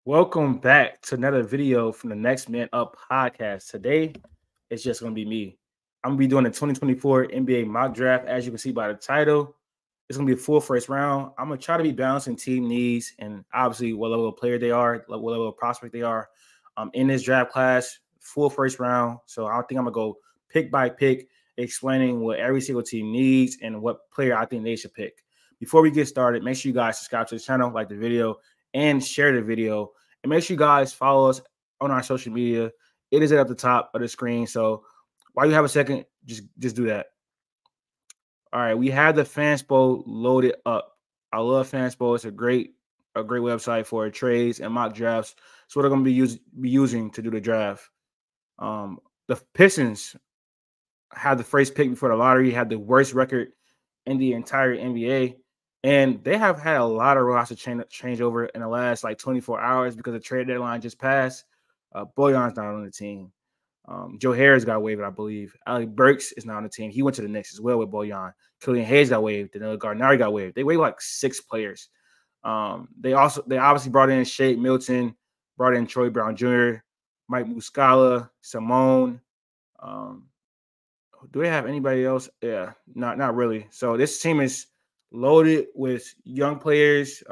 Welcome back to another video from the Next Man Up podcast. Today, it's just going to be me. I'm going to be doing the 2024 NBA mock draft. As you can see by the title, it's going to be a full first round. I'm going to try to be balancing team needs and obviously what level of player they are, what level of prospect they are in this draft class, full first round. So I think I'm going to go pick by pick, explaining what every single team needs and what player I think they should pick. Before we get started, make sure you guys subscribe to the channel, like the video, and share the video. And make sure you guys follow us on our social media. It is at the top of the screen. So while you have a second, just do that. All right, we have the Fanspo loaded up. I love Fanspo. It's a great website for trades and mock drafts. It's what I'm going to be using to do the draft. The Pistons had the first pick before the lottery, had the worst record in the entire NBA. And they have had a lot of roster change over in the last 24 hours because the trade deadline just passed. Bojan's not on the team. Joe Harris got waived, I believe. Alec Burks is not on the team. He went to the Knicks as well with Bojan. Killian Hayes got waived. Danilo Gallinari got waived. They waived like 6 players. They obviously brought in Shake Milton, brought in Troy Brown Jr., Mike Muscala, Simone. Do they have anybody else? Yeah, not really. So this team is loaded with young players.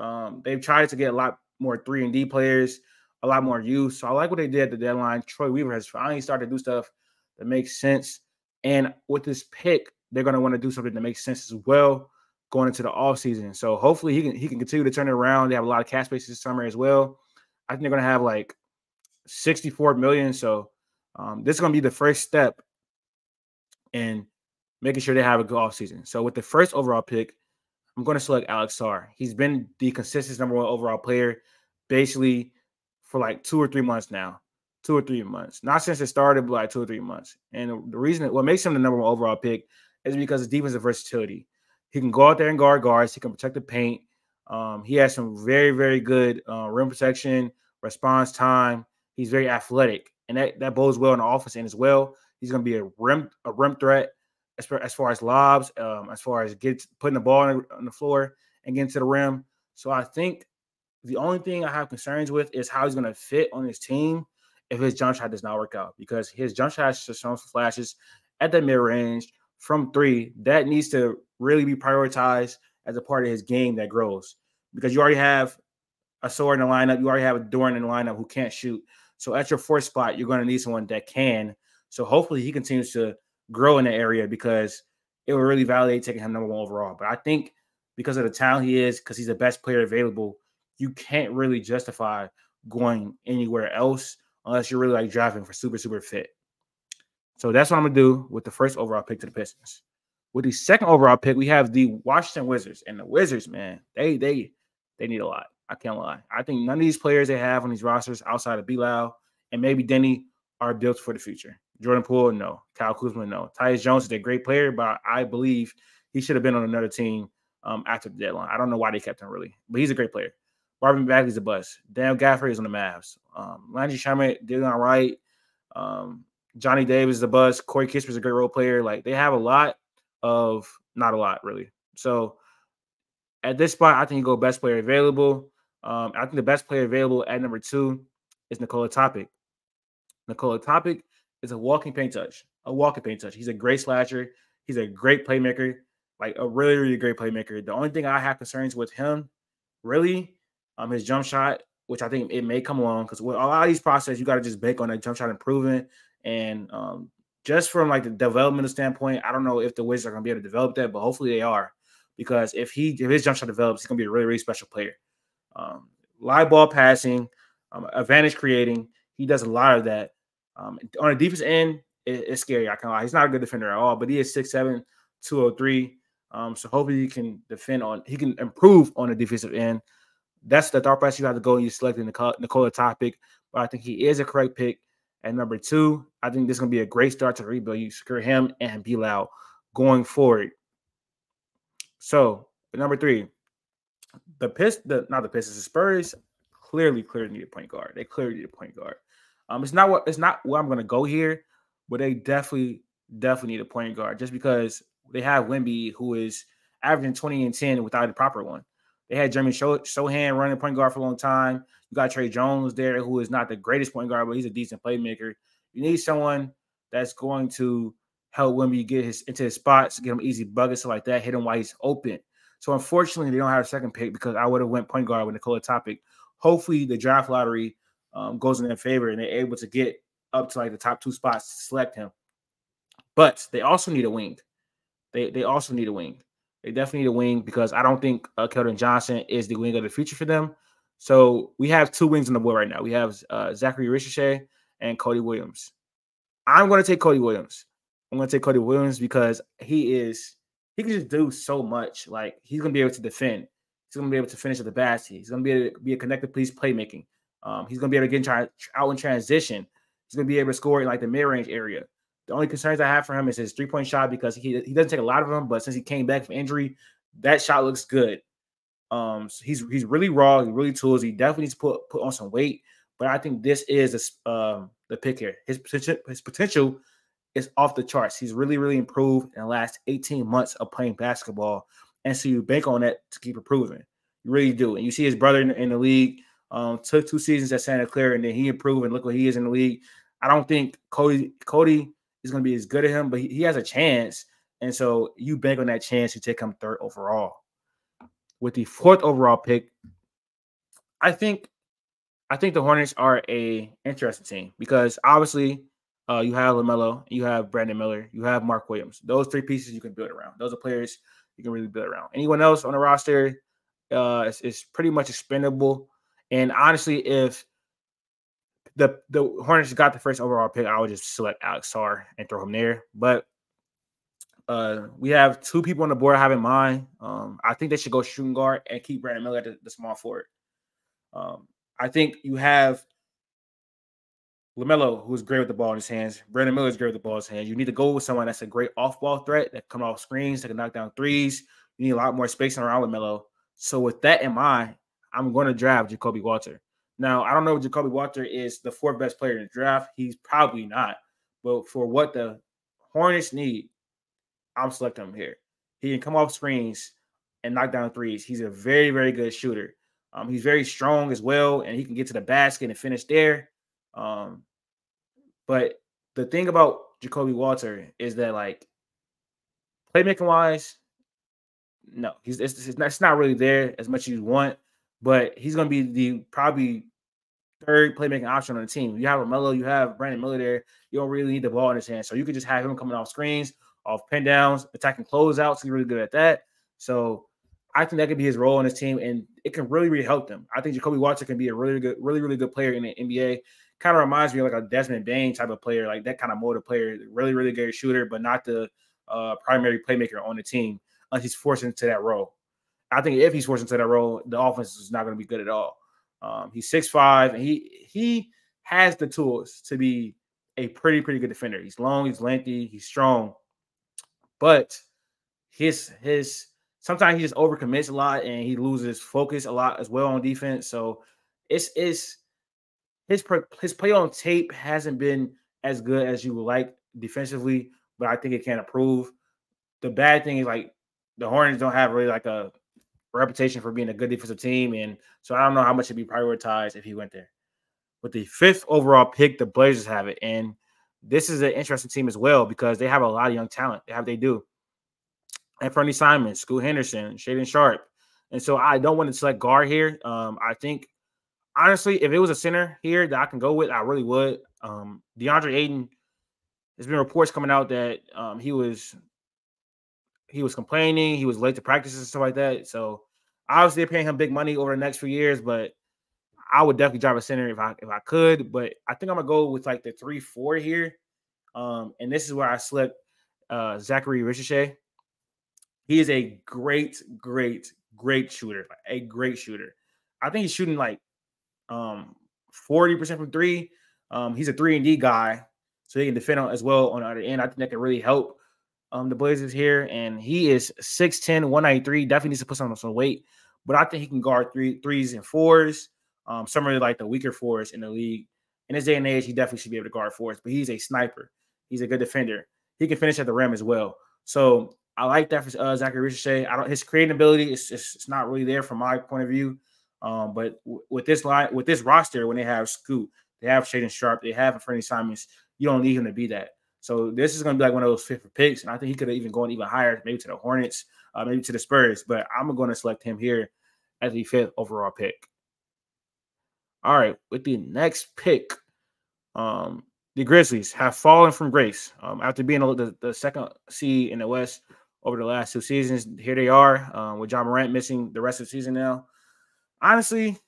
They've tried to get a lot more 3-and-D players, a lot more youth. So I like what they did at the deadline. Troy Weaver has finally started to do stuff that makes sense. And with this pick, they're going to want to do something that makes sense as well going into the offseason. So hopefully he can continue to turn it around. They have a lot of cash space this summer as well. I think they're going to have like $64 million. So this is going to be the first step in making sure they have a good offseason. So with the first overall pick, I'm going to select Alex Sarr. He's been the consistent number 1 overall player basically for like 2 or 3 months now. 2 or 3 months. Not since it started, but like 2 or 3 months. And the reason, what makes him the number 1 overall pick is because of defensive versatility. He can go out there and guard guards. He can protect the paint. He has some very, very good rim protection, response time. He's very athletic. And that bodes well in the offense end as well. He's going to be a rim threat as far as lobs, as far as putting the ball on the floor and getting to the rim. So I think the only thing I have concerns with is how he's going to fit on his team if his jump shot does not work out, because his jump shot has shown some flashes at the mid-range from 3. That needs to really be prioritized as a part of his game that grows, because you already have a sword in the lineup. You already have a Doran in the lineup who can't shoot. So at your 4th spot, you're going to need someone that can. So hopefully he continues to grow in that area, because it will really validate taking him number 1 overall. But I think because of the talent he is, because he's the best player available, you can't really justify going anywhere else unless you're really drafting for super, super fit. So that's what I'm going to do with the first overall pick to the Pistons. With the second overall pick, we have the Washington Wizards. And the Wizards, man, they need a lot. I can't lie. I think none of these players they have on these rosters outside of Bilal and maybe Denny are built for the future. Jordan Poole, no. Kyle Kuzma, no. Tyus Jones is a great player, but I believe he should have been on another team after the deadline. I don't know why they kept him, really, but he's a great player. Marvin Bagley's a bust. Daniel Gafford is on the Mavs. Landry Shamet did all right. Johnny Davis is a bust. Corey Kisper's a great role player. They have a lot of – not a lot, really. So at this spot, I think you go best player available. I think the best player available at number 2 is Nikola Topic. Nikola Topic is a walking paint touch. He's a great slasher. He's a great playmaker, a really, really great playmaker. The only thing I have concerns with him, really, his jump shot, which I think it may come along, because with a lot of these processes, you got to just bake on that jump shot improving. And just from the developmental standpoint, I don't know if the Wizards are going to be able to develop that, but hopefully they are, because if his jump shot develops, he's going to be a really, really special player. Live ball passing, advantage creating, he does a lot of that. On the defense end, it's scary. I can't lie. He's not a good defender at all, but he is 6'7", 203. So hopefully he can improve on the defensive end. That's the thought process you have to go. You selected Nikola Topic, but I think he is a correct pick at number 2. I think this is going to be a great start to rebuild. You secure him and Bilal going forward. So number 3, the Spurs clearly need a point guard. They clearly need a point guard. It's not where I'm going to go here, but they definitely need a point guard, just because they have Wemby, who is averaging 20 and 10 without a proper one. They had Jeremy Sohan running point guard for a long time. You got Trey Jones there, who is not the greatest point guard, but he's a decent playmaker. You need someone that's going to help Wemby get into his spots, get him easy buckets, stuff like that, hit him while he's open. So unfortunately, they don't have a second pick because I would have went point guard with Nikola Topic. Hopefully, the draft lottery goes in their favor and they're able to get up to like the top 2 spots to select him. But they also need a wing. They also need a wing. They definitely need a wing because I don't think Keldon Johnson is the wing of the future for them. So we have 2 wings on the board right now. We have Zachary Ricochet and Cody Williams. I'm going to take Cody Williams. I'm going to take Cody Williams because he can just do so much. Like, he's going to be able to defend. He's going to be able to finish at the basket. He's going to be able to be a connected piece playmaking. He's going to be able to get out in transition. He's going to be able to score in like the mid-range area. The only concerns I have for him is his 3-point shot because he doesn't take a lot of them, but since he came back from injury, that shot looks good. So he's really raw. He's really tools. He definitely needs to put on some weight. But I think this is the pick here. His potential is off the charts. He's really, really improved in the last 18 months of playing basketball. And so you bank on that to keep improving. You really do. And you see his brother in the league, took 2 seasons at Santa Clara, and then he improved, and look what he is in the league. I don't think Cody is going to be as good as him, but he has a chance. And so you bank on that chance to take him 3rd overall. With the 4th overall pick, I think the Hornets are a interesting team because obviously you have LaMelo, you have Brandon Miller, you have Mark Williams. Those 3 pieces you can build around. Those are players you can really build around. Anyone else on the roster is pretty much expendable. And honestly, if the Hornets got the 1st overall pick, I would just select Alex Sarr and throw him there. But we have 2 people on the board I have in mind. I think they should go shooting guard and keep Brandon Miller at the small forward. I think you have LaMelo, who's great with the ball in his hands. Brandon Miller is great with the ball in his hands. You need to go with someone that's a great off-ball threat that can come off screens, that can knock down threes. You need a lot more spacing around LaMelo. So with that in mind, I'm going to draft Jacoby Walter. Now, I don't know if Jacoby Walter is the 4th best player in the draft. He's probably not. But for what the Hornets need, I'm selecting him here. He can come off screens and knock down threes. He's a very, very good shooter. He's very strong as well, and he can get to the basket and finish there. But the thing about Jacoby Walter is that, like, playmaking wise, no, it's not really there as much as you want. But he's going to be the probably 3rd playmaking option on the team. You have LaMelo, you have Brandon Miller there. You don't really need the ball in his hand, so you could just have him coming off screens, off pin downs, attacking closeouts. He's really good at that. So I think that could be his role on his team, and it can really, really help them. I think Jacoby Walter can be a really good player in the NBA. Kind of reminds me of like a Desmond Bane type of player, like that kind of mold of player. Really, really good shooter, but not the primary playmaker on the team unless he's forced into that role. I think if he's forced into that role, the offense is not going to be good at all. He's 6'5", and he has the tools to be a pretty good defender. He's long, he's lengthy, he's strong, but his sometimes he just overcommits a lot and he loses focus a lot as well on defense. So it's his play on tape hasn't been as good as you would like defensively, but I think it can improve. The bad thing is, like, the Hornets don't have really like a reputation for being a good defensive team, and so I don't know how much it'd be prioritized if he went there. With the 5th overall pick, the Blazers have it, and this is an interesting team as well because they have a lot of young talent. They do. Anthony Simon, Scoot Henderson, Shaedon Sharpe, and so I don't want to select guard here. I think honestly, if it was a center here that I can go with, I really would. DeAndre Ayton, there's been reports coming out that he was complaining, he was late to practices and stuff like that. So obviously they're paying him big money over the next few years, but I would definitely drive a center if I could. But I think I'm gonna go with like the 3-4 here. And this is where I select Zachary Ricochet. He is a great shooter, a great shooter. I think he's shooting like 40% from 3. He's a 3-and-D guy, so he can defend as well on the other end. I think that can really help the Blazers here. And he is 6'10", 193. Definitely needs to put some weight, but I think he can guard threes and fours. Some of like the weaker fours in the league. In this day and age, he definitely should be able to guard fours, but he's a sniper. He's a good defender. He can finish at the rim as well. So I like that for Zachary Ricochet. I don't his creating ability is it's not really there from my point of view. But with this roster, when they have Scoot, they have Shaden Sharp, they have Fernie Simons, you don't need him to be that. So this is going to be like one of those fifth picks, and I think he could have even gone even higher, maybe to the Hornets, maybe to the Spurs. But I'm going to select him here as the fifth overall pick. All right, with the next pick, the Grizzlies have fallen from grace after being the second seed in the West over the last 2 seasons. Here they are with John Morant missing the rest of the season now. Honestly,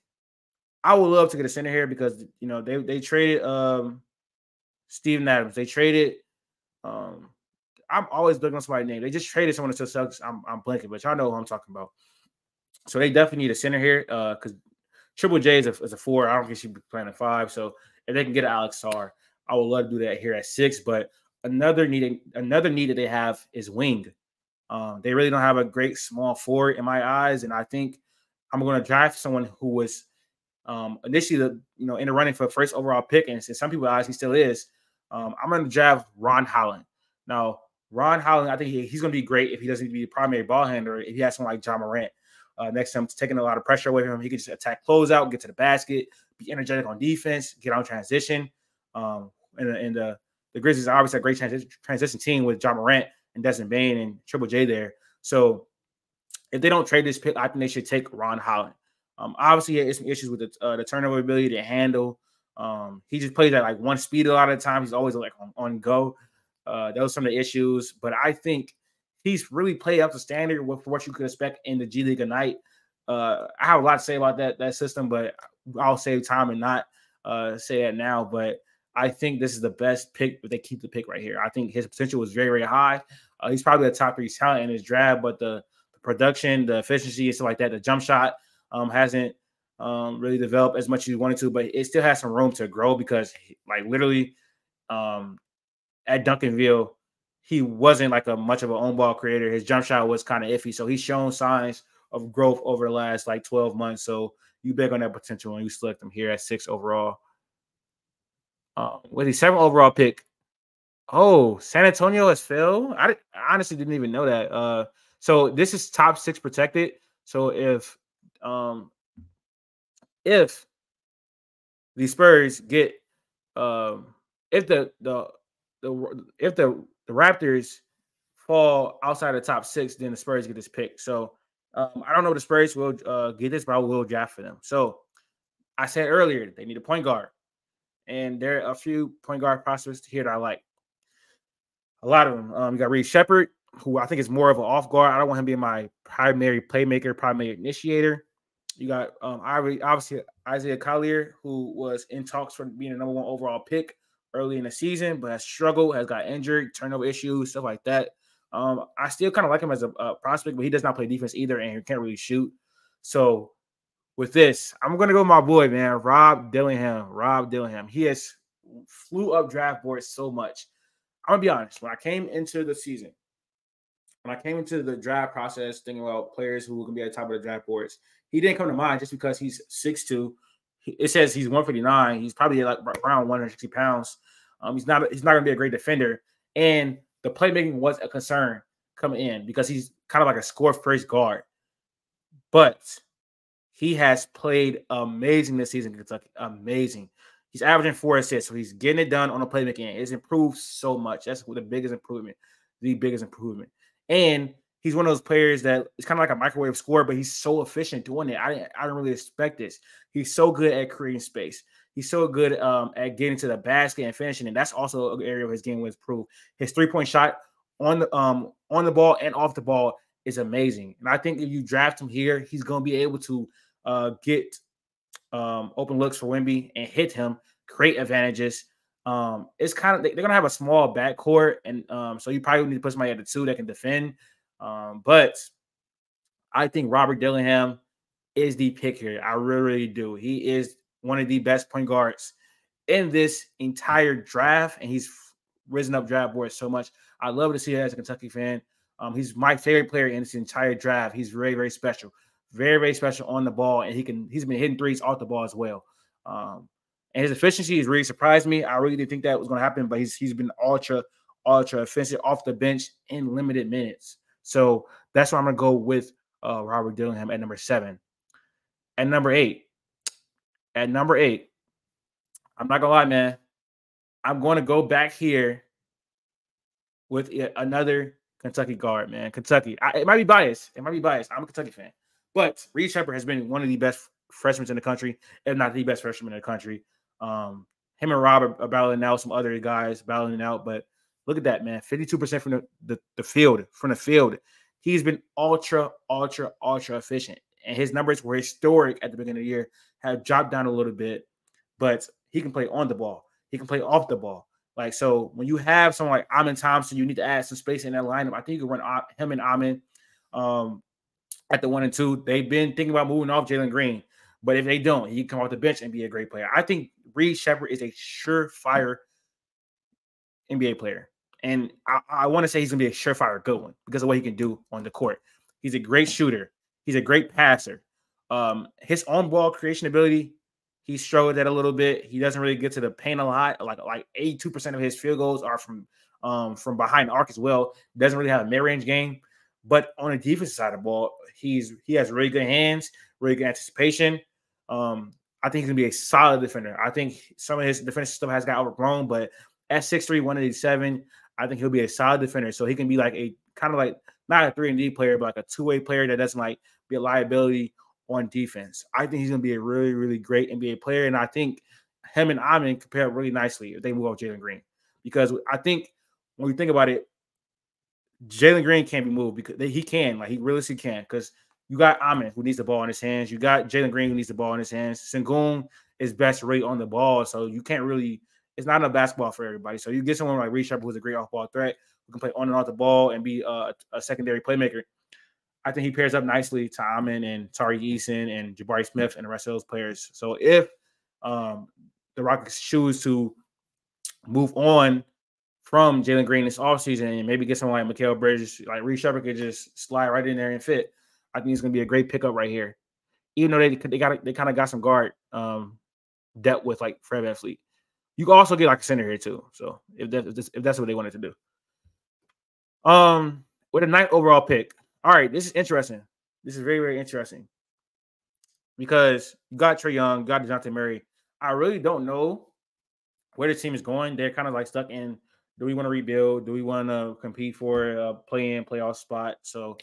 I would love to get a center here because they traded Steven Adams. They traded. I'm always looking on somebody's name. They just traded someone to the Celtics. I'm blanking, but y'all know who I'm talking about. So they definitely need a center here because Triple J is a 4. I don't think she'd be playing a 5. So if they can get Alex Sarr, I would love to do that here at 6. But another need that they have is wing. They really don't have a great small forward in my eyes, and I think I'm going to draft someone who was initially in the running for first overall pick, and since some people eyes he still is. I'm going to draft Ron Holland. Now, Ron Holland, I think he's going to be great if he doesn't need to be the primary ball handler. If he has someone like John Morant next to him, taking a lot of pressure away from him, he can just attack closeout, get to the basket, be energetic on defense, get on transition. And the Grizzlies are obviously a great transition team with John Morant and Desmond Bane and Triple J there. So if they don't trade this pick, I think they should take Ron Holland. Obviously, he has some issues with the turnover ability to handle. He just plays at like one speed a lot of the time. He's always like on go. Those are some of the issues, but I think he's really played up to standard for what you could expect in the G League Ignite. I have a lot to say about that system, but I'll save time and not say it now. But I think this is the best pick if they keep the pick right here. I think his potential was very, very high. He's probably a top 3 talent in his draft, but the production, the efficiency, and stuff like that, the jump shot hasn't really developed as much as he wanted to, but it still has some room to grow because, like, literally at Duncanville, he wasn't like much of an own ball creator. His jump shot was kind of iffy, so he's shown signs of growth over the last like 12 months. So you bet on that potential when you select him here at 6 overall. With the 7th overall pick, San Antonio has failed. I honestly didn't even know that. So this is top 6 protected. So if the Spurs get if the Raptors fall outside the top 6, then the Spurs get this pick. So I don't know if the Spurs will get this, but I will draft for them. So I said earlier they need a point guard, and there are a few point guard prospects here that I like. A lot of them. You got Reed Shepard, who I think is more of an off guard. I don't want him being my primary playmaker, primary initiator. You got obviously Isaiah Collier, who was in talks for being a number 1 overall pick early in the season, but has struggled, has got injured, turnover issues, stuff like that. I still kind of like him as a prospect, but he does not play defense either, and he can't really shoot. So with this, I'm going to go with my boy, man, Rob Dillingham. Rob Dillingham. He has flew up draft boards so much. I'm going to be honest. When I came into the season, when I came into the draft process, thinking about players who can be at the top of the draft boards, he didn't come to mind just because he's 6'2". It says he's 159. He's probably like around 160 pounds. He's not going to be a great defender. And the playmaking was a concern coming in because he's kind of like a score-first guard. But he has played amazing this season in Kentucky. Amazing. He's averaging 4 assists, so he's getting it done on the playmaking end. It's improved so much. That's the biggest improvement. The biggest improvement. And he's one of those players that is kind of like a microwave scorer, but he's so efficient doing it. I didn't really expect this. He's so good at creating space. He's so good at getting to the basket and finishing, and that's also an area of his game was improved. His 3-point shot on the ball and off the ball is amazing. And I think if you draft him here, he's going to be able to get open looks for Wemby and hit him, create advantages. It's kind of they're gonna have a small backcourt, and so you probably need to put somebody at the 2 that can defend. But I think Robert Dillingham is the pick here. I really, really do. He is one of the best point guards in this entire draft, and he's risen up draft boards so much. I love to see it as a Kentucky fan. He's my favorite player in this entire draft. He's very, very special. Very, very special on the ball, and he's been hitting threes off the ball as well. And his efficiency has really surprised me. I really didn't think that was going to happen, but he's been ultra offensive off the bench in limited minutes. So that's why I'm gonna go with Robert Dillingham at number 7. At number 8, at number 8, I'm not gonna lie, man. I'm going to go back here with another Kentucky guard, man. Kentucky. It might be biased. It might be biased. I'm a Kentucky fan. But Reed Sheppard has been one of the best freshmen in the country, if not the best freshman in the country. Him and Rob are battling out, some other guys battling out. But look at that, man. 52% from the field. From the field. He's been ultra efficient. And his numbers were historic at the beginning of the year, have dropped down a little bit, but he can play on the ball. He can play off the ball. Like, so when you have someone like Amin Thompson, you need to add some space in that lineup. I think you can run him and Amin at the 1 and 2. They've been thinking about moving off Jalen Green, but if they don't, he can come off the bench and be a great player. I think Reed Sheppard is a surefire NBA player. And I want to say he's going to be a surefire good one because of what he can do on the court. He's a great shooter. He's a great passer. His on-ball creation ability, he struggled that a little bit. He doesn't really get to the paint a lot. Like 82% of his field goals are from behind the arc as well. Doesn't really have a mid-range game. But on the defensive side of the ball, he has really good hands, really good anticipation. I think he's going to be a solid defender. I think some of his defensive stuff has got overblown, but at 6'3", 187, I think he'll be a solid defender. So he can be like a kind of like not a 3-and-D player, but like a two-way player that doesn't like be a liability on defense. I think he's going to be a really, really great NBA player. And I think him and Amin compare really nicely if they move off Jalen Green. Because I think when you think about it, Jalen Green can't be moved because he can. Like, he realistically can. Because you got Amin, who needs the ball in his hands. You got Jalen Green, who needs the ball in his hands. Sengun is best rate on the ball. So you can't really – it's not enough basketball for everybody. So you get someone like Reed Sheppard, who's a great off-ball threat, who can play on and off the ball and be a secondary playmaker. I think he pairs up nicely to Amin and Tariq Eason and Jabari Smith and the rest of those players. So if the Rockets choose to move on from Jalen Green this offseason and maybe get someone like Mikal Bridges, like Reed Sheppard could just slide right in there and fit, I think it's going to be a great pickup right here. Even though they kind of got some guard depth with like Fred VanVleet. You can also get like a center here too. So if that's what they wanted to do. With a 9th overall pick. All right, this is interesting. This is very, very interesting. Because you got Trae Young, you got DeJounte Murray. I really don't know where the team is going. They're kind of like stuck in, do we want to rebuild? Do we want to compete for a play-in, playoff spot? So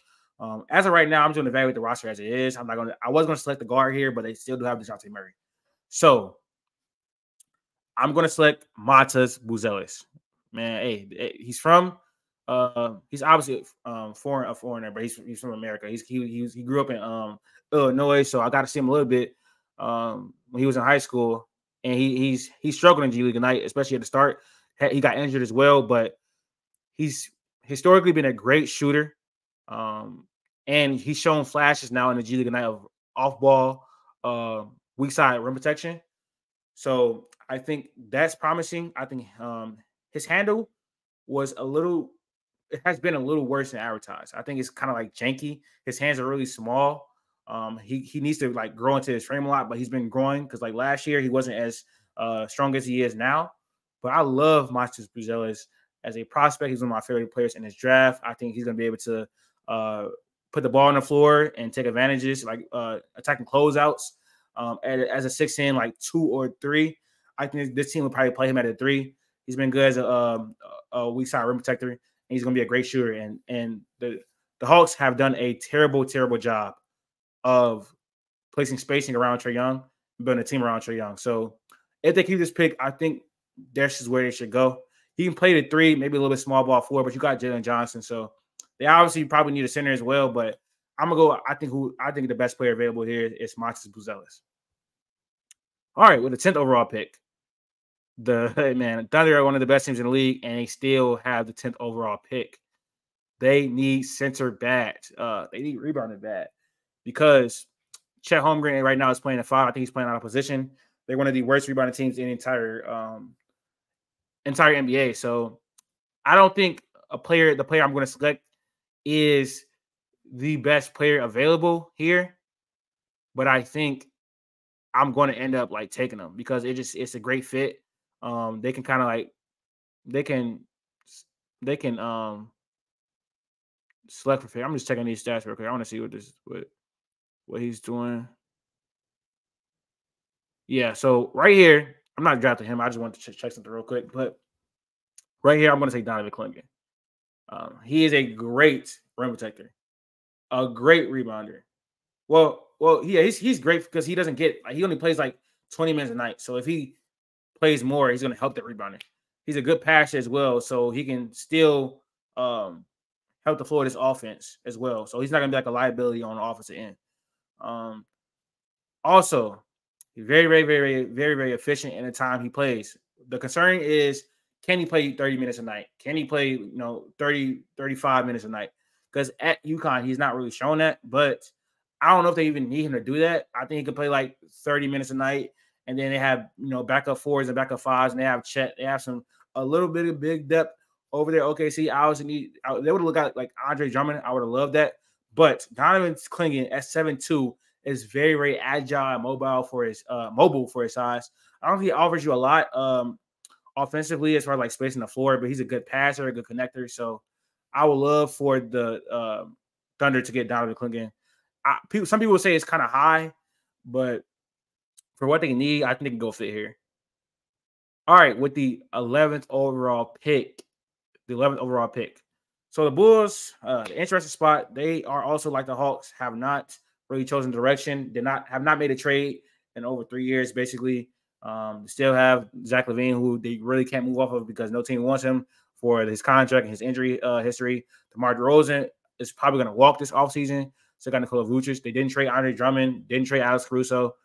as of right now, I'm just going to evaluate the roster as it is. I was going to select the guard here, but they still do have DeJounte Murray. So I'm going to select Matas Buzelis. Man, hey, he's from he's obviously a foreigner, but he's from America. He grew up in Illinois, so I got to see him a little bit when he was in high school, and he's struggled in G League Ignite, especially at the start. He got injured as well, but he's historically been a great shooter, and he's shown flashes now in the G League Ignite of off ball, weak side rim protection. So I think that's promising. I think his handle has been a little worse than advertised. I think it's kind of like janky. His hands are really small. He needs to like grow into his frame a lot, but he's been growing because like last year he wasn't as strong as he is now. But I love Matas Buzelis as a prospect. He's one of my favorite players in this draft. I think he's going to be able to put the ball on the floor and take advantages, like attacking closeouts as a 6'10", like 2 or 3. I think this team will probably play him at a 3. He's been good as a weak side rim protector, and he's going to be a great shooter. And the Hawks have done a terrible, terrible job of placing spacing around Trae Young, building a team around Trae Young. So if they keep this pick, I think this is where they should go. He can play the 3, maybe a little bit small ball 4, but you got Jalen Johnson. So they obviously probably need a center as well, but I'm going to go, I think the best player available here is Matas Buzelis. All right, with the 10th overall pick, Thunder are one of the best teams in the league, and they still have the 10th overall pick. They need center bad. They need rebounding bad because Chet Holmgren right now is playing at 5. I think he's playing out of position. They're one of the worst rebounding teams in the entire NBA. So I don't think the player I'm going to select is the best player available here, but I think I'm going to end up like taking them because it's a great fit. They can kind of like they can select for pick. I'm just checking these stats real quick. I want to see what he's doing. Yeah, so right here, I'm not drafting him. I just want to check something real quick. But right here, I'm going to say Donovan Clingan. He is a great rim protector, a great rebounder. Yeah, he's great because he doesn't get he only plays like 20 minutes a night. So if he plays more, he's going to help that rebounder. He's a good passer as well, so he can still help the floor of this offense as well. So he's not going to be like a liability on the offensive end. Um, Also, very, very, very, very, very efficient in the time he plays. The concern is, can he play 30 minutes a night? Can he play, 30, 35 minutes a night? Because at UConn, he's not really showing that. But I don't know if they even need him to do that. I think he could play like 30 minutes a night. And then they have, backup fours and backup fives, and they have Chet. They have a little bit of big depth over there. OKC, I also they would have looked at like Andre Drummond. I would have loved that. But Donovan Clingan at 7'2" is very, very agile and mobile for his size. I don't think he offers you a lot offensively as far as like spacing the floor, but he's a good passer, a good connector. So I would love for the Thunder to get Donovan Clingan. Some people say it's kind of high, but for what they need, I think they can go fit here. All right, with the 11th overall pick. So the Bulls, the interesting spot, they are also like the Hawks, have not really chosen direction. Have not made a trade in over 3 years, basically. Still have Zach LaVine, who they really can't move off of because no team wants him for his contract and his injury history. DeMar DeRozan is probably going to walk this offseason. Still got Nikola Vucic. They didn't trade Andre Drummond, didn't trade Alex Caruso.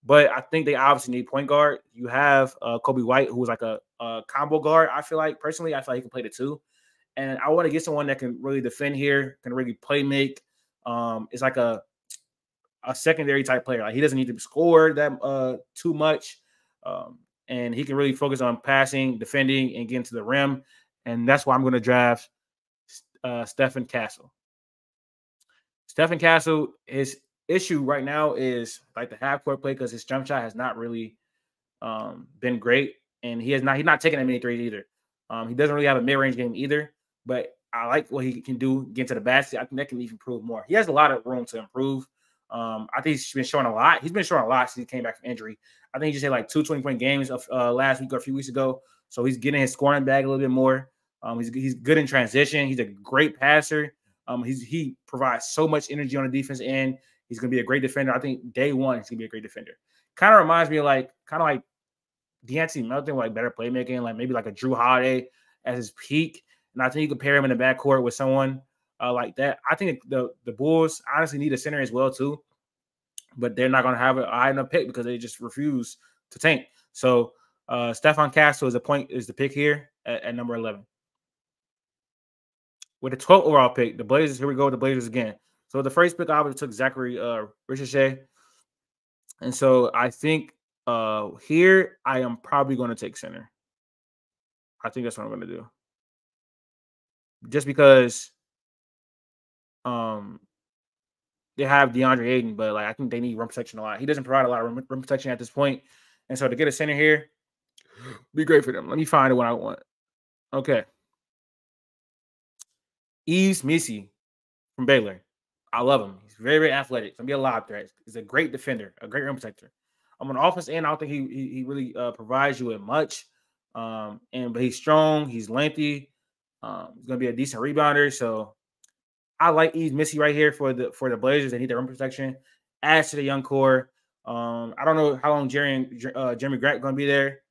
But I think they obviously need point guard. You have Kobe White, who was like a combo guard, I feel like. Personally, I feel like he can play the two. And I want to get someone that can really defend here, can really play make. It's like a secondary type player. Like he doesn't need to score that too much. And he can really focus on passing, defending, and getting to the rim. And that's why I'm going to draft Stephen Castle. Stephen Castle, his issue right now is like the half-court play because his jump shot has not really been great. And he's not taking that many threes either. He doesn't really have a mid-range game either. But I like what he can do, get to the basket. I think that can even improve more. He has a lot of room to improve. I think he's been showing a lot. He's been showing a lot since he came back from injury. I think he just had like 2 20-point games of last week or a few weeks ago. So he's getting his scoring back a little bit more. He's good in transition. He's a great passer. He provides so much energy on the defense end. He's going to be a great defender. I think day one he's going to be a great defender. Kind of reminds me of like De'Anthony Melton, like better playmaking, like maybe like a Drew Holiday at his peak. And I think you compare him in the backcourt with someone like that. I think the Bulls honestly need a center as well too, but they're not going to have a high enough pick because they just refuse to tank. So Stephen Castle is the pick here at number 11. With the 12th overall pick, the Blazers. Here we go with the Blazers again. So the first pick, I obviously took Zachary Ricochet, and so I think here I am probably going to take center. I think that's what I'm going to do. Just because they have DeAndre Ayton, but like I think they need rim protection a lot. He doesn't provide a lot of rim protection at this point. And so to get a center here, be great for them. Let me find the one I want. Okay. Yves Missi from Baylor. I love him. He's very, very athletic. He's going to be a lob threat. He's a great defender, a great rim protector. On the offense end, I don't think he really provides you with much. But he's strong. He's lengthy. He's going to be a decent rebounder. So I like Yves Missi right here for the Blazers. They need the rim protection. Adds to the young core. I don't know how long Jeremy Grant going to be there.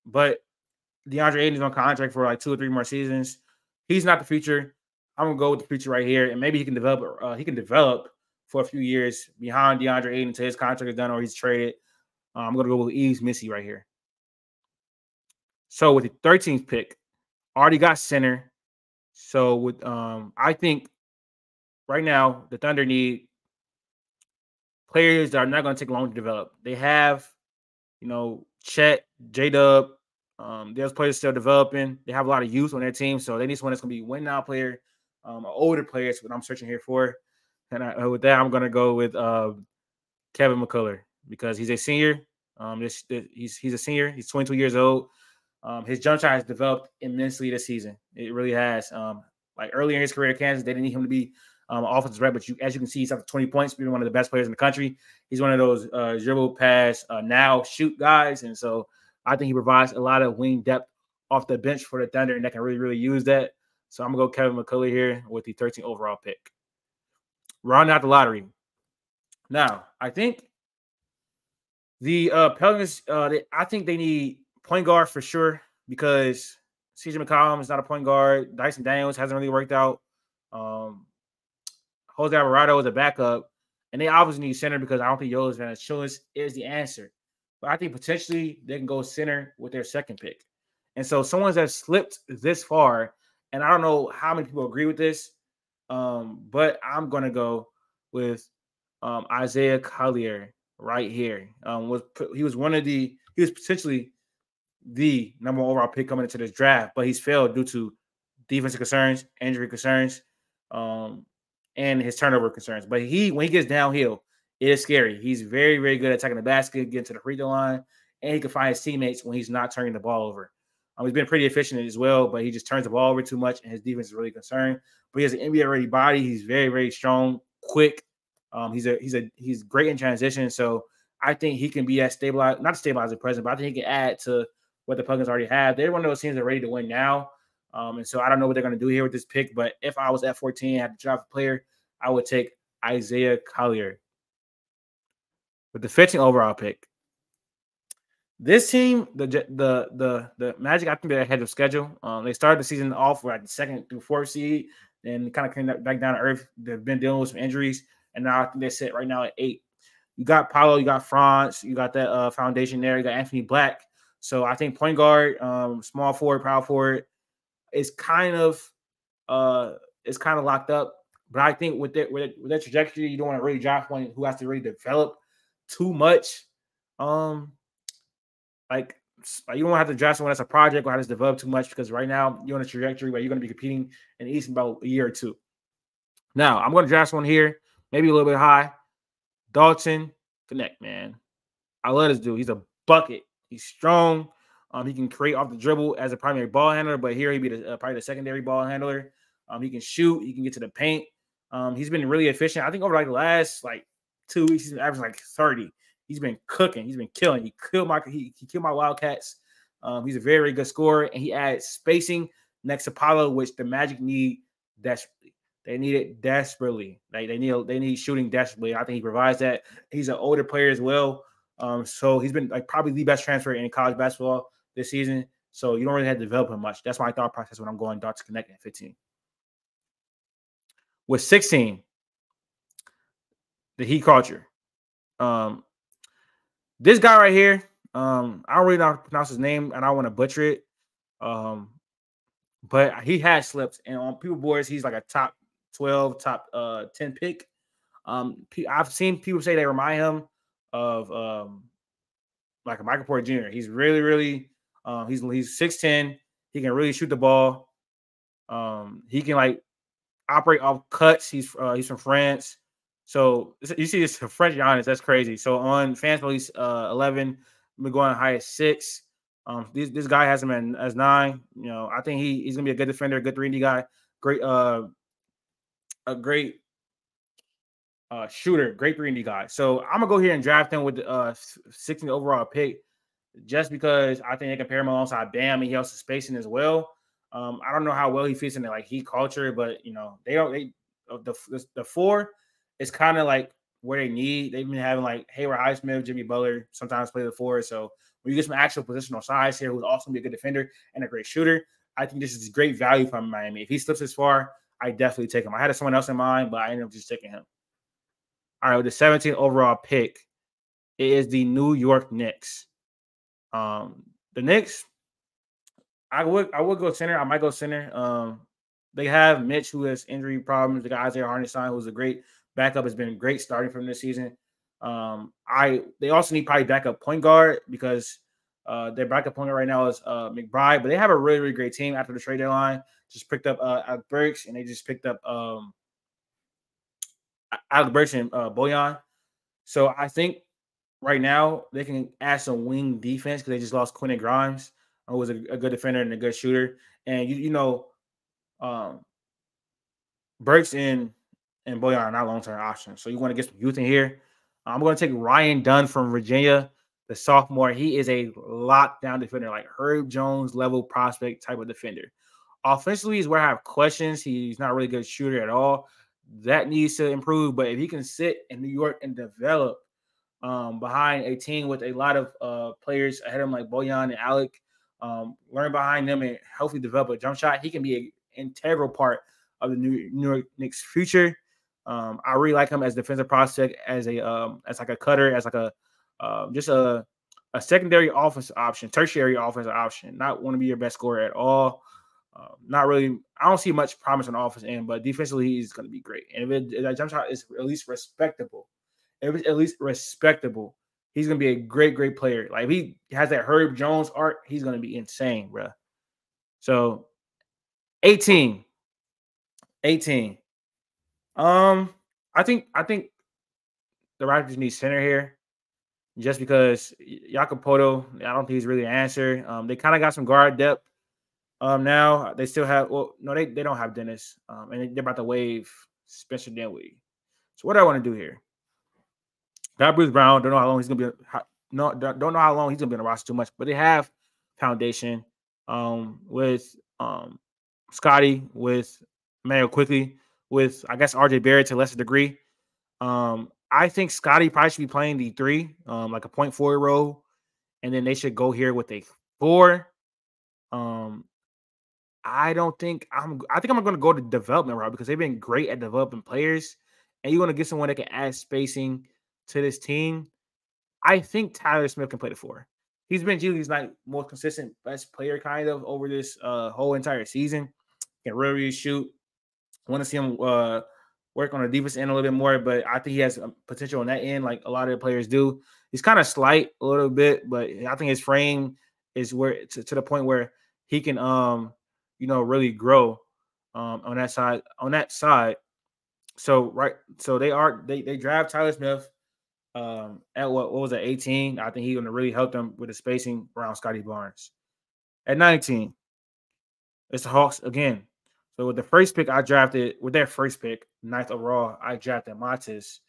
But DeAndre Ayton is on contract for like 2 or 3 more seasons. He's not the future. I'm gonna go with the future right here, and maybe he can develop. He can develop for a few years behind DeAndre Ayton until his contract is done or he's traded. I'm gonna go with Yves Missi right here. So with the 13th pick, already got center. So with I think right now the Thunder need players that are not going to take long to develop. They have, Chet, J-Dub. There's players still developing. They have a lot of youth on their team, so they need someone that's going to be a win-now player, an older player. That's what I'm searching here for. And with that, I'm going to go with Kevin McCullough because he's a senior. He's a senior. He's 22 years old. His jump shot has developed immensely this season. It really has. Like earlier in his career at Kansas, they didn't need him to be offensive threat, but as you can see, he's up to 20 points, being one of the best players in the country. He's one of those dribble, pass, now shoot guys, and so I think he provides a lot of wing depth off the bench for the Thunder, and that can really, really use that. So I'm gonna go Kevin McCullough here with the 13th overall pick. Rounding out the lottery. Now, I think the Pelicans, I think they need point guard for sure because CJ McCollum is not a point guard. Dyson Daniels hasn't really worked out. Jose Alvarado is a backup, and they obviously need center because I don't think Jonas Valanciunas is the answer. But I think potentially they can go center with their second pick. And so someone that slipped this far, and I don't know how many people agree with this, but I'm going to go with Isaiah Collier right here. He was potentially the number one overall pick coming into this draft, but he's failed due to defensive concerns, injury concerns, and his turnover concerns. But when he gets downhill, it is scary. He's very, very good at attacking the basket, getting to the free throw line, and he can find his teammates when he's not turning the ball over. He's been pretty efficient as well, but he just turns the ball over too much, and his defense is really concerned. But he has an NBA-ready body. He's very, very strong, quick. He's great in transition. So I think he can be that not stabilize the present, but I think he can add to what the Pelicans already have. They're one of those teams that are ready to win now. And so I don't know what they're going to do here with this pick, but if I was at 14, had to draft a player, I would take Isaiah Collier with the 15th overall pick. This team, the Magic, I think they're ahead of schedule. They started the season off with like the 2nd through 4th seed, and kind of came back down to earth. They've been dealing with some injuries, and now I think they're set right now at 8. You got Paolo, you got Franz, you got that foundation there. You got Anthony Black. So I think point guard, small forward, power forward, is kind of locked up. But I think with that trajectory, you don't want to really draft one who has to really develop too much. Like you don't have to draft someone that's a project or has to develop too much because right now you're on a trajectory where you're going to be competing in the East in about a year or two. Now I'm going to draft someone here, maybe a little bit high. Dalton Connect, man. I love this dude. He's a bucket. He's strong. He can create off the dribble as a primary ball handler, but here he'd be probably the secondary ball handler. He can shoot. He can get to the paint. He's been really efficient. I think over the last 2 weeks, he's been averaging 30. He's been cooking. He's been killing. He killed my Wildcats. He's a very, very good scorer, and he adds spacing next to Paolo, which the Magic need desperately. They need it desperately. They need shooting desperately. I think he provides that. He's an older player as well. So he's been probably the best transfer in college basketball this season. So you don't really have to develop him much. That's my thought process when I'm going Dalton Connect at 15. With 16, the Heat culture. This guy right here, I don't really know how to pronounce his name, and I don't want to butcher it. But he has slipped, and on people boards, he's like a top 12, top 10 pick. I've seen people say they remind him of like a Michael Porter Jr. He's really, really he's 6'10". He can really shoot the ball. He can operate off cuts. He's from France. So you see this French Giannis, that's crazy. So on FanSpo, he's 11. We're going high as 6. This guy has him as 9. I think he's gonna be a good defender, a good 3D guy, great a great shooter, great 3D guy. So I'm gonna go here and draft him with the 16th overall pick, just because I think they can pair him alongside Bam, and he has some spacing as well. I don't know how well he fits in the Heat culture, but the 4 is kind of where they need. They've been having Hayward Highsmith, Jimmy Butler sometimes play the 4. So when you get some actual positional size here, who's also gonna be a good defender and a great shooter, I think this is great value from Miami. If he slips this far, I definitely take him. I had someone else in mind, but I ended up just taking him. All right, with the 17th overall pick, it is the New York Knicks. The Knicks, I would go center. I might go center. They have Mitch, who has injury problems. They got Isaiah Hartenstein, who's a great backup, has been great starting from this season. They also need probably backup point guard because their backup point guard right now is McBride, but they have a really, really great team after the trade deadline. Just picked up Alec Burks, and they just picked up Alec Burks and Bojan. So I think right now they can add some wing defense because they just lost Quentin Grimes, who was a good defender and a good shooter. And Burks and Boyan are not long-term options. So you want to get some youth in here. I'm going to take Ryan Dunn from Virginia, the sophomore. He is a lockdown defender, like Herb Jones level prospect type of defender. Offensively is where I have questions. He's not a really good shooter at all. That needs to improve. But if he can sit in New York and develop behind a team with a lot of players ahead of him like Boyan and Alec, learn behind them and hopefully develop a jump shot, he can be an integral part of the New York Knicks' future. I really like him as defensive prospect, as like a cutter, as like a just a secondary offensive option, tertiary offensive option. Not want to be your best scorer at all. Not really. I don't see much promise on the offense end, but defensively he's going to be great. And if that jump shot is at least respectable, he's going to be a great, great player. Like if he has that Herb Jones art, he's going to be insane, bro. So 18. I think the Raptors need center here just because Jacopoto, I don't think he's really an answer. They kind of got some guard depth. Now they still have they don't have Dennis. And they're about to waive Spencer Dinwiddie. So what do I want to do here? Got Bruce Brown. Don't know how long he's gonna be. Don't know how long he's gonna be on the roster too much. But they have foundation with Scotty, with Mayo quickly, with I guess RJ Barrett to a lesser degree. I think Scotty probably should be playing the 3, like a point forward role, and then they should go here with a 4. I think I'm going to go to development route because they've been great at developing players, and you want to get someone that can add spacing to this team. I think Tyler Smith can play the 4. He's been G League's like most consistent best player kind of over this whole entire season. Can really shoot. Want to see him work on the defense end a little bit more, but I think he has potential on that end, like a lot of the players do. He's kind of slight a little bit, but I think his frame is where to the point where he can really grow on that side. So they draft Tyler Smith at what was it, 18? I think he's gonna really help them with the spacing around Scotty Barnes. At 19, it's the Hawks again. So with their first pick, 9th overall, I drafted Matis,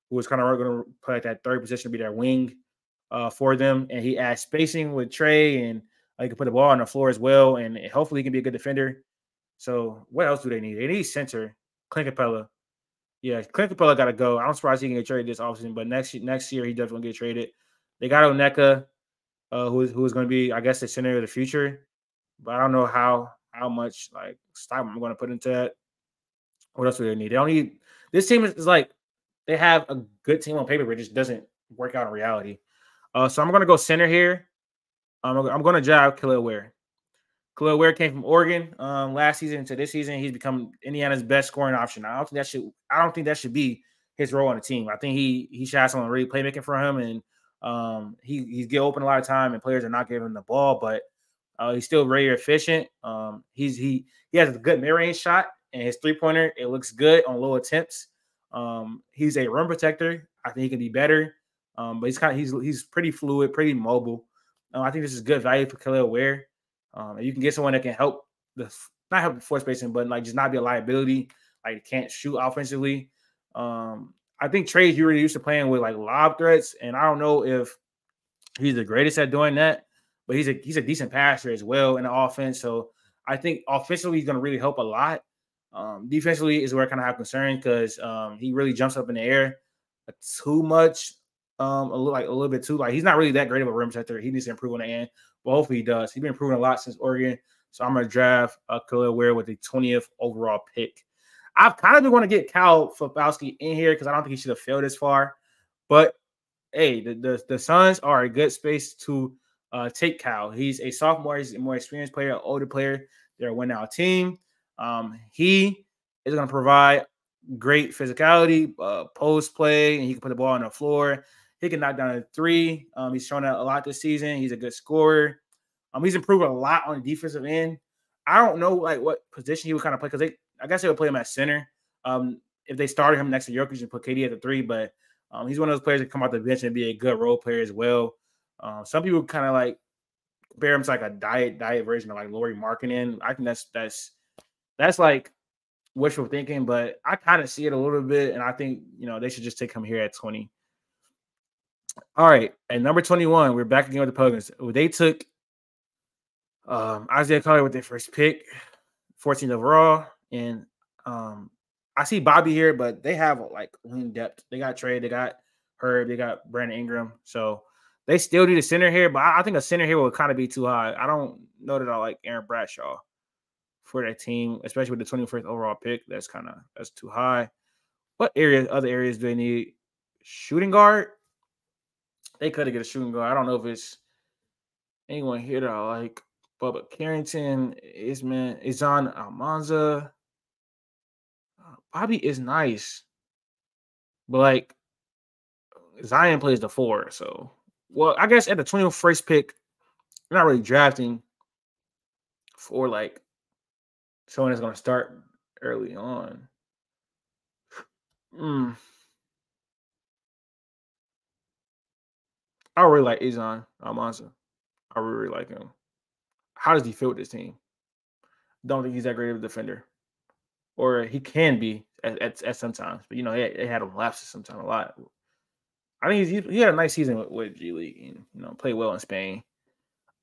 who was kind of going to play at that third position, be their wing for them. And he adds spacing with Trey, and he can put the ball on the floor as well. And hopefully he can be a good defender. So what else do they need? They need center. Clint Capella. Yeah, Clint Capella got to go. I'm surprised he can get traded this offseason, but next year he definitely get traded. They got Oneka, who is going to be, I guess, the center of the future. But I don't know how much like stock I'm going to put into that. What else do they need? They don't need. This team is like they have a good team on paper, but it just doesn't work out in reality. So I'm going to go center here. I'm going to draft Khalil Ware. Khalil Ware came from Oregon last season to this season. He's become Indiana's best scoring option. I don't think that should be his role on the team. I think he should have someone really playmaking for him, and he's get open a lot of time, and players are not giving him the ball, but he's still very efficient. He has a good mid-range shot, and his three-pointer, it looks good on low attempts. He's a rim protector. I think he can be better. But he's pretty fluid, pretty mobile. I think this is good value for Khalil Ware. And you can get someone that can help not help the floor spacing, but like just not be a liability. Like can't shoot offensively. I think Trey's really used to playing with like lob threats, and I don't know if he's the greatest at doing that, but he's a decent passer as well in the offense. So I think offensively he's going to really help a lot. Defensively is where I kind of have concern because he really jumps up in the air too much, a little bit too. Like he's not really that great of a rim protector. He needs to improve on the end, but hopefully he does. He's been improving a lot since Oregon. So I'm going to draft Khalil Ware with the 20th overall pick. I've kind of been want to get Cal Fabowski in here because I don't think he should have failed this far. But hey, the Suns are a good space to take Cal. He's a sophomore. He's a more experienced player, an older player. They're a win-now team. He is going to provide great physicality, post play, and he can put the ball on the floor. He can knock down a three. He's shown that a lot this season. He's a good scorer. He's improved a lot on the defensive end. I don't know like what position he would kind of play because I guess they would play him at center. If they started him next to Jokic and put KD at the 3, but he's one of those players that come out the bench and be a good role player as well. Some people kind of like compare him to like a diet version of like Lauri Markkinen. I think that's like wishful thinking, but I kind of see it a little bit, and I think they should just take him here at 20. All right, at number 21, we're back again with the Pelicans. They took Isaiah Collier with their first pick, 14th overall, and I see Bobby here, but they have like wing depth. They got Trey, they got Herb, they got Brandon Ingram, so they still need a center here. But I think a center here will kind of be too high. I don't know that I like Aaron Bradshaw for that team, especially with the 21st overall pick. That's too high. What other areas do they need? Shooting guard. They could have get a shooting guard. I don't know if it's anyone here that I like. Bubba Carrington, Izan Almanza. Bobby is nice, but like Zion plays the 4. So, well, I guess at the 21st pick, you're not really drafting for like someone that's going to start early on. I really like Izan Almanza. I really like him. How does he fit with this team? Don't think he's that great of a defender, or he can be at sometimes. But they had him lapses sometimes a lot. I think he had a nice season with G League and played well in Spain.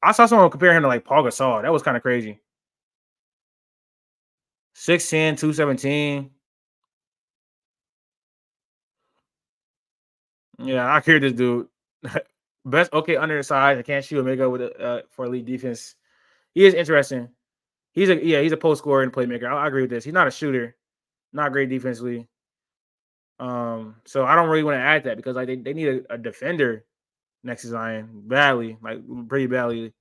I saw someone compare him to like Paul Gasol. That was kind of crazy. 6'10", 217. Yeah, I hear this dude. Best under the size. I can't shoot a makeup with for elite defense. He is interesting. He's a post scorer and playmaker. I agree with this. He's not a shooter, not great defensively. So I don't really want to add that because like they need a defender next to Zion badly, like pretty badly.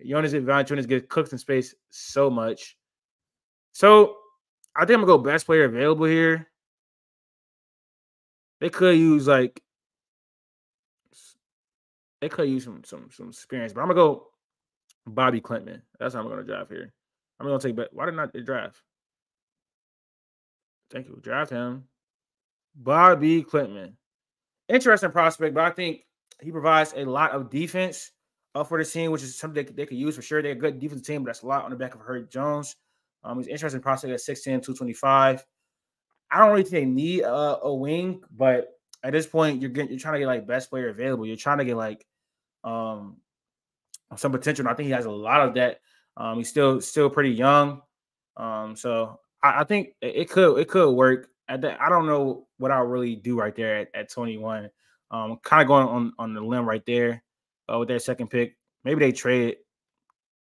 Jonas Valanciunas gets cooked in space so much. So I think I'm gonna go best player available here. They could use some experience, but I'm gonna go Bobby Clinton. That's how I'm gonna draft here. I'm gonna take. Why did not they draft? Thank you. Draft him, Bobby Clinton. Interesting prospect, but I think he provides a lot of defense for the team, which is something they could use for sure. They're a good defensive team, but that's a lot on the back of Herb Jones. He's an interesting prospect at 6'10", 225. I don't really think they need a wing, but at this point, you're trying to get like best player available. You're trying to get like some potential. And I think he has a lot of that. He's still pretty young, so I think it could work. I don't know what I'll really do right there at 21. Kind of going on the limb right there with their second pick. Maybe they trade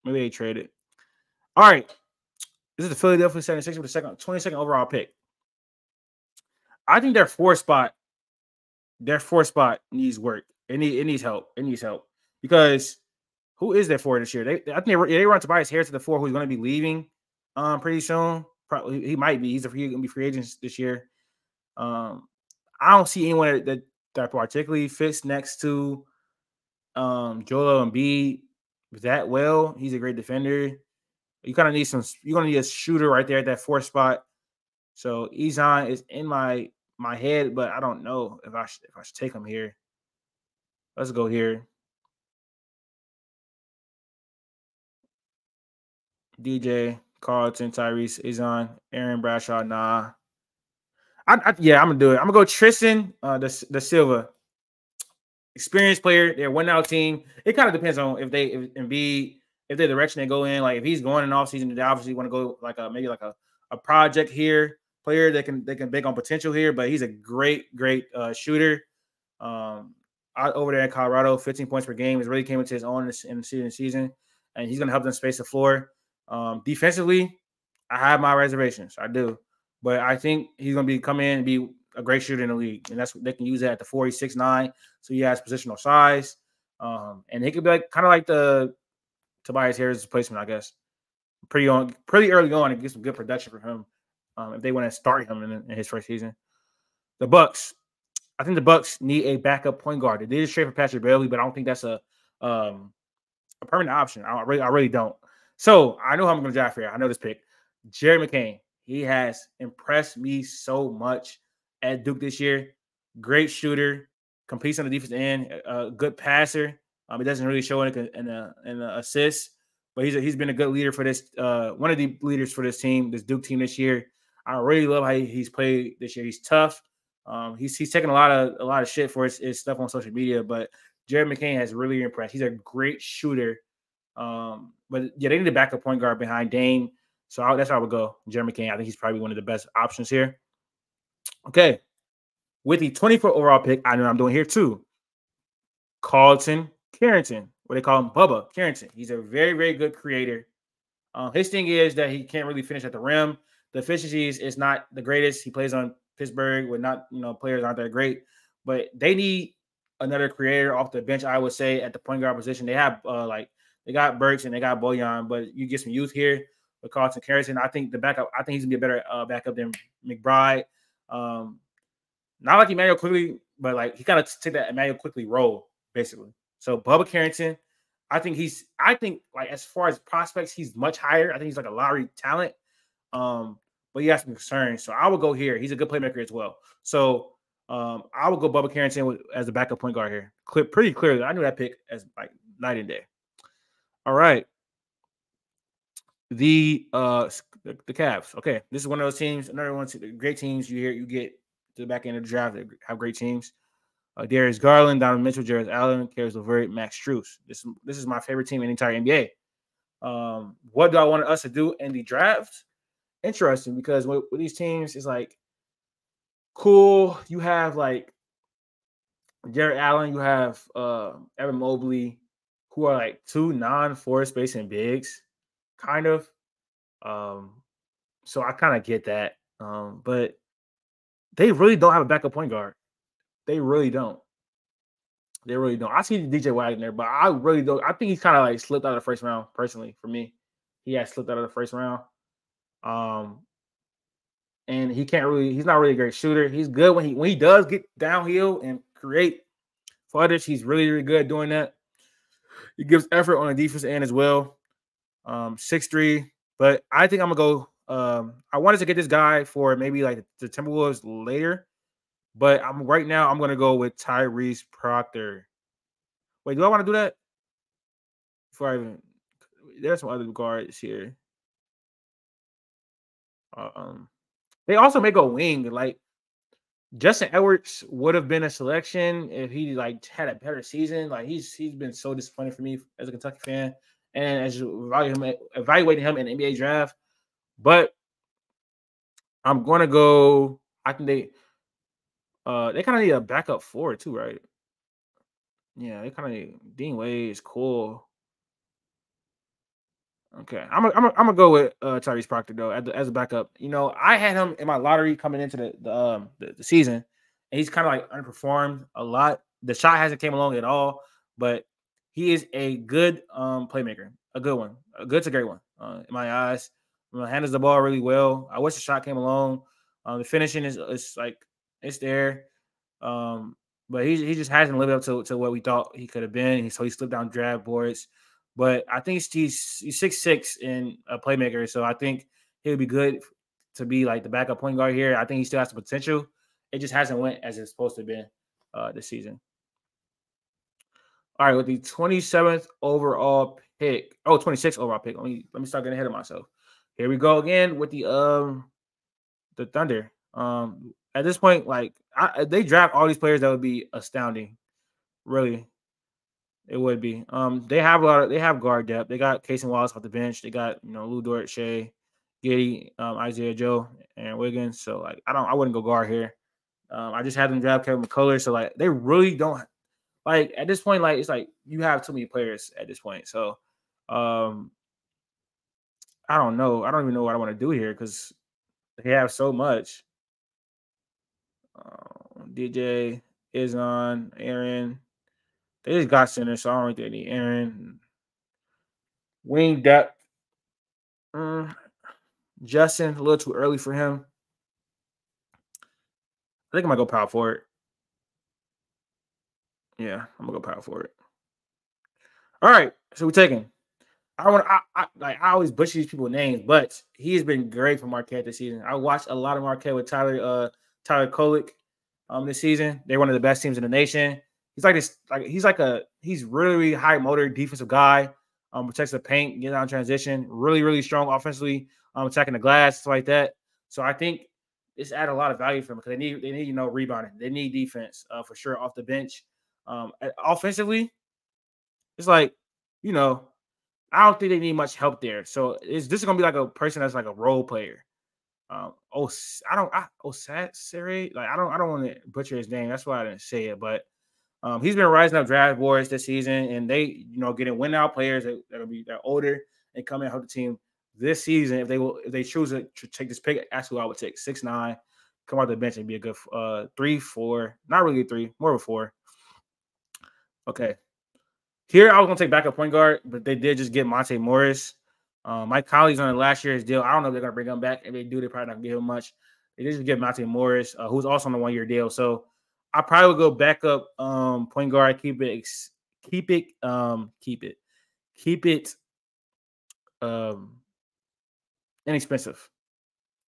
it. All right. This is the Philadelphia 76ers with the 22nd overall pick. I think their four spot needs work. It needs help. Because who is their four this year? I think they run Tobias Harris to the 4, who's going to be leaving pretty soon. Probably he might be. He's going to be free agent this year. I don't see anyone that particularly fits next to Joel Embiid that well. He's a great defender. You kind of need you're gonna need a shooter right there at that 4th spot. So Izan is in my head, but I don't know if I should take him here. Let's go here. DJ, Carlton, Tyrese, Izan, Aaron Bradshaw. Nah. I'm gonna do it. I'm gonna go Tristan the Silva. Experienced player, they're a win-out team. It kind of depends on if the direction they go in. Like if he's going in off season, they obviously want to go like maybe like a project here player that can bake on potential here. But he's a great shooter. Over there in Colorado, 15 points per game. He's really came into his own in the season, and he's gonna help them space the floor. Defensively, I have my reservations. I do, but I think he's gonna come in and be a great shooter in the league, and that's what they can use that at the 4. He's 6'9", so he has positional size, and he could be kind of like the Tobias Harris replacement, I guess. Pretty early on, and get some good production from him if they want to start him in his first season. The Bucks, I think the Bucks need a backup point guard. They did trade for Patrick Beverley, but I don't think that's a permanent option. I really don't. So I know how I'm going to draft here. I know this pick, Jerry McCain. He has impressed me so much at Duke this year. Great shooter, completes on the defensive end, a good passer. He doesn't really show in the assists, but he's been a good leader for this. One of the leaders for this team, this Duke team this year. I really love how he's played this year. He's tough. He's taking a lot of shit for his stuff on social media, but Jared McCain has really impressed. He's a great shooter. But yeah, they need a backup point guard behind Dame. So that's how I would go. Jared McCain. I think he's probably one of the best options here. Okay. With the 24th overall pick, I know I'm doing here too. Carlton Carrington. What they call him, Bubba Carrington. He's a very, very good creator. His thing is that he can't really finish at the rim. The efficiency is not the greatest. He plays on Pittsburgh with not, players aren't that great, but they need another creator off the bench. I would say at the point guard position, they have they got Burks and they got Bojan, but you get some youth here with Carlton Carrington. I think he's gonna be a better backup than McBride. Not like Emmanuel Quickly, but like he kind of take that Emmanuel Quickly role basically. So Bubba Carrington, I think like as far as prospects, he's much higher. I think he's like a lottery talent. But he has some concerns. So I would go here. He's a good playmaker as well. So I would go Bubba Carrington as a backup point guard here. Pretty clearly. I knew that pick as like night and day. All right. The Cavs. Okay. This is one of those teams, another one of the great teams you get to the back end of the draft that have great teams. Darius Garland, Donovan Mitchell, Jarrett Allen, Caris LeVert, Max Strus. This is my favorite team in the entire NBA. What do I want us to do in the draft? Interesting, because with these teams, it's like cool. You have like Jarrett Allen, you have Evan Mobley, who are like two non-forward spacing bigs, kind of. So I kind of get that. But they really don't have a backup point guard. They really don't. I see DJ Wagner, but I really don't. I think he's kind of like slipped out of the first round, personally, for me. He has slipped out of the first round. And he's not really a great shooter. He's good when he does get downhill and create for others. He's really, really good at doing that. He gives effort on the defensive end as well. 6'3", but I think I'm gonna go. I wanted to get this guy for maybe like the Timberwolves later, but right now I'm gonna go with Tyrese Proctor. Wait, do I want to do that? There's some other guards here. They also make a wing. Like Justin Edwards would have been a selection if he like had a better season. Like he's been so disappointing for me as a Kentucky fan, and as evaluating him in the NBA draft. But I'm gonna go. I think they kind of need a backup forward too, right? Yeah, they kind of need Dean Wade is cool. Okay, I'm gonna go with Tyrese Proctor though as a backup. I had him in my lottery coming into the season, and he's kind of like underperformed a lot. The shot hasn't came along at all, but he is a good playmaker, a good one, a good to great one in my eyes. Handles the ball really well. I wish the shot came along. The finishing is like it's there, but he just hasn't lived up to what we thought he could have been. So he slipped down draft boards. But I think he's 6'6" and a playmaker, so I think he would be good to be like the backup point guard here. I think he still has the potential. It just hasn't went as it's supposed to have been this season. All right, with the 27th overall pick. 26th overall pick. Let me start getting ahead of myself. Here we go again with the Thunder. At this point, like they draft all these players that would be astounding, really. It would be. They have guard depth. They got Casey Wallace off the bench. They got Lou Dort, Shea, Giddey, Isaiah Joe, and Wiggins. So like I wouldn't go guard here. I just had them draft Kevin McCullough. So like they really don't like at this point. Like it's like you have too many players at this point. So I don't know. I don't even know what I want to do here because they have so much. DJ is on Aaron. They just got center, so I don't think they need Aaron. Wing depth. Justin, a little too early for him. I think I might go power forward. Yeah, I'm gonna go power forward. All right, so we're taking. I always butcher these people's names, but he has been great for Marquette this season. I watched a lot of Marquette with Tyler Kolek this season. They're one of the best teams in the nation. He's like this, he's really high motor defensive guy. Protects the paint, gets out in transition. Really, really strong offensively. Attacking the glass, stuff like that. So I think this added a lot of value for them because they need rebounding. They need defense for sure off the bench. Offensively, it's like, you know, I don't think they need much help there. So this is gonna be like a person that's like a role player. Osasiri, like I don't want to butcher his name. That's why I didn't say it. But he's been rising up draft boards this season, and they getting win out players that are older and come and help the team this season. If they choose to take this pick, that's who I would take. 6'9", come out the bench and be a good 3-4, not really a 3, more of a 4. Okay. Here, I was going to take backup point guard, but they did just get Monte Morris. My colleagues on last year's deal, I don't know if they're going to bring him back. If they do, they're probably not going to give him much. They did just get Monte Morris, who's also on a 1-year deal. So I probably would go backup point guard, keep it inexpensive.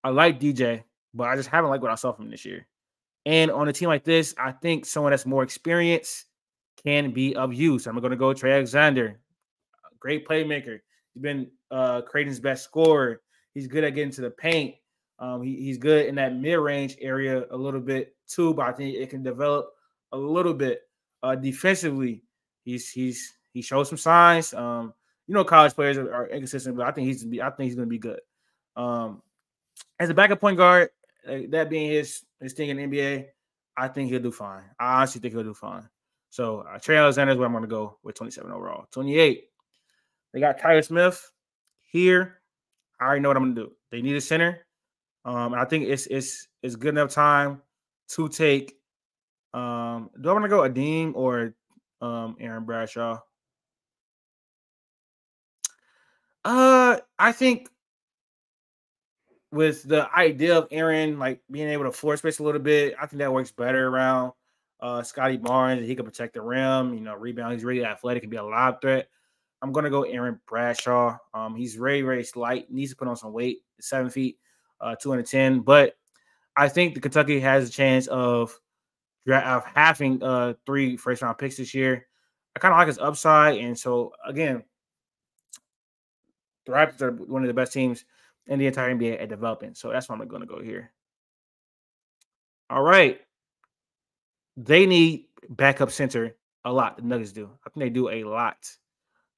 I like DJ, but I just haven't liked what I saw from him this year. And on a team like this, I think someone that's more experienced can be of use. I'm going to go Trey Alexander, great playmaker. He's been Creighton's best scorer. He's good at getting to the paint. He's good in that mid-range area a little bit too, but I think it can develop a little bit defensively. He shows some signs. College players are inconsistent, but I think he's going to be good. As a backup point guard, that being his thing in the NBA, I think he'll do fine. I honestly think he'll do fine. So Trey Alexander is where I'm going to go with 27 overall. 28, they got Tyler Smith here. I already know what I'm going to do. They need a center. And I think it's good enough time to take. Do I want to go Adeem or Aaron Bradshaw? I think with the idea of Aaron like being able to floor space a little bit, I think that works better around Scotty Barnes. He can protect the rim, rebound. He's really athletic, can be a lob threat. I'm gonna go Aaron Bradshaw. He's very, very slight, needs to put on some weight, 7 feet, 210. But I think the Kentucky has a chance of having 3 first-round picks this year. I kind of like his upside, and so again, the Raptors are one of the best teams in the entire NBA at developing. So that's why I'm going to go here. All right. They need backup center a lot. The Nuggets do. I think they do a lot.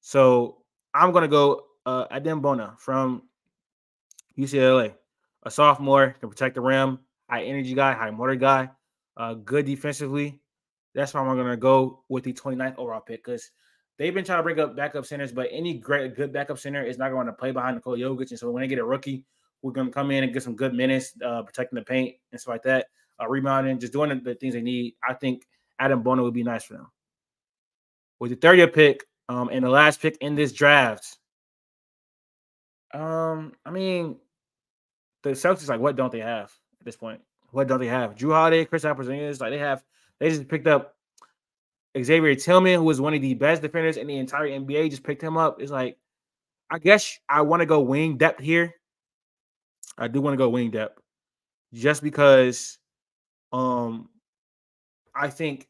So I'm going to go Adem Bona from UCLA. A sophomore, can protect the rim, high energy guy, high motor guy, good defensively. That's why I'm going to go with the 29th overall pick because they've been trying to bring up backup centers, but any good backup center is not going to play behind Nikola Jokic. And so when they get a rookie, we're going to come in and get some good minutes, protecting the paint and stuff like that, rebounding, just doing the things they need. I think Adem Bona would be nice for them. With the 30th pick and the last pick in this draft, I mean, the Celtics, like, what don't they have at this point? What don't they have? Drew Holiday, Kristaps Porzingis, like they just picked up Xavier Tillman, who was one of the best defenders in the entire NBA, just picked him up. It's like, I guess I want to go wing depth here. I do want to go wing depth just because I think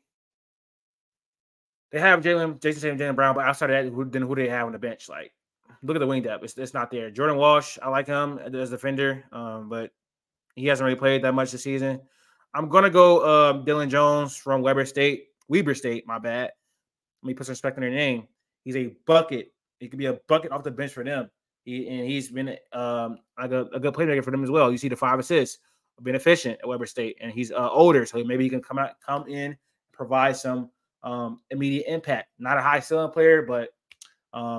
they have Jason Tatum, Jaylen Brown, but outside of that, who do they have on the bench? Like, look at the wing depth. It's not there. Jordan Walsh, I like him as a defender, but he hasn't really played that much this season. I'm going to go Dylan Jones from Weber State, my bad. Let me put some respect on their name. He's a bucket. He could be a bucket off the bench for them. He's been like a good playmaker for them as well. You see the 5 assists, been efficient at Weber State, and he's older, so maybe he can come in, provide some immediate impact. Not a high ceiling player, but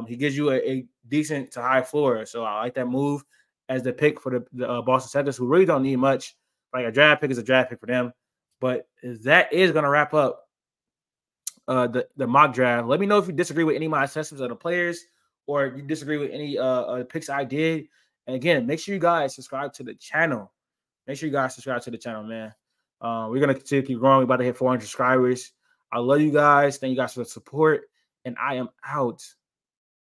he gives you a decent to high floor. So I like that move as the pick for the Boston Celtics, who really don't need much. Like a draft pick is a draft pick for them. But that is going to wrap up the mock draft. Let me know if you disagree with any of my assessments of the players or if you disagree with any picks I did. And again, make sure you guys subscribe to the channel. Make sure you guys subscribe to the channel, man. We're going to continue to keep growing. We're about to hit 400 subscribers. I love you guys. Thank you guys for the support. And I am out.